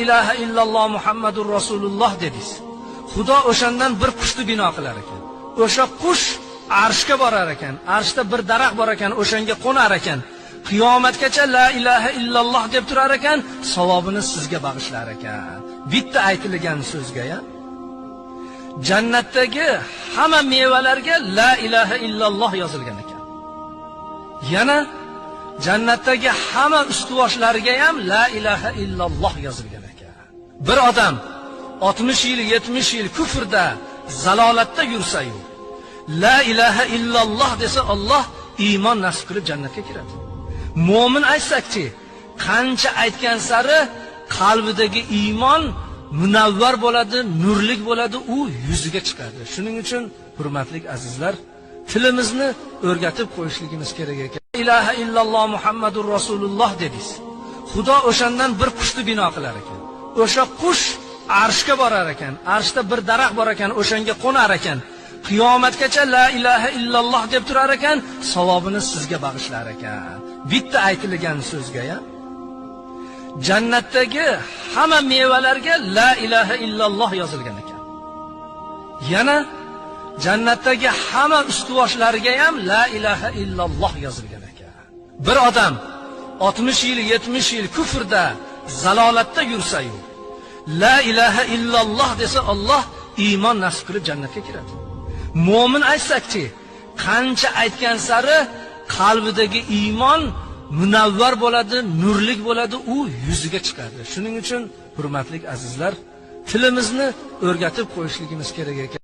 ilahe illalloh Muhammadur Rasululloh dedingiz. Xudo o'shandan bir qushni bino qilar ekan. O'sha qush arshga borar ekan. Arshda bir daraxt bor ekan, o'shanga qo'nar ekan. Qiyomatgacha la ilaha illalloh deb turar ekan, savobini sizga bag'ishlar ekan. Bitta aytilgan so'zga ya. Jannatdagi hamma mevalarga la ilaha illalloh yozilgan ekan. Yana jannatdagi hamma ustuvoshlariga ham la ilaha illalloh yozilgan ekan. Bir odam 60 yil, 70 yil kufrda, zalolatda yursa-yu, la ilaha illalloh desa Alloh iymon nasib qilib jannatga kiradi. Mo'min aytsakchi, qancha aytgan sari qalbidagi iymon munavvar bo'ladi, nurlik bo'ladi, u yuziga chiqadi. Shuning uchun hurmatli azizlar, tilimizni o'rgatib qo'yishligimiz kerak ekan. La ilaha illalloh Muhammadur Rasululloh dedingiz. Xudo o'shandan bir qushni bino qilar ekan. O'sha qush arshga borar ekan. Arshda bir daraxt bor ekan, o'shanga qo'nar ekan. Qiyomatgacha la ilaha illalloh deb turar ekan, savobini sizga bag'ishlar ekan. Bitta aytilgan so'zga ya. Jannatdagi hamma mevalarga la ilaha illalloh yozilgan ekan. Yana jannatdagi hamma ustuvoshlariga ham la ilaha illalloh yozilgan ekan. Bir odam 60 yil, 70 yil kufrda, zalolatda yursa-yu, la ilaha illalloh desa Alloh iymon nasib qilib jannatga kiradi. Mo'min aytsakchi, qancha aytgan sari qalbidagi iymon munavvar bo'ladi, nurlik bo'ladi, u yuziga chiqadi. Shuning uchun hurmatli azizlar, tilimizni o'rgatib qo'yishligimiz kerak ekan.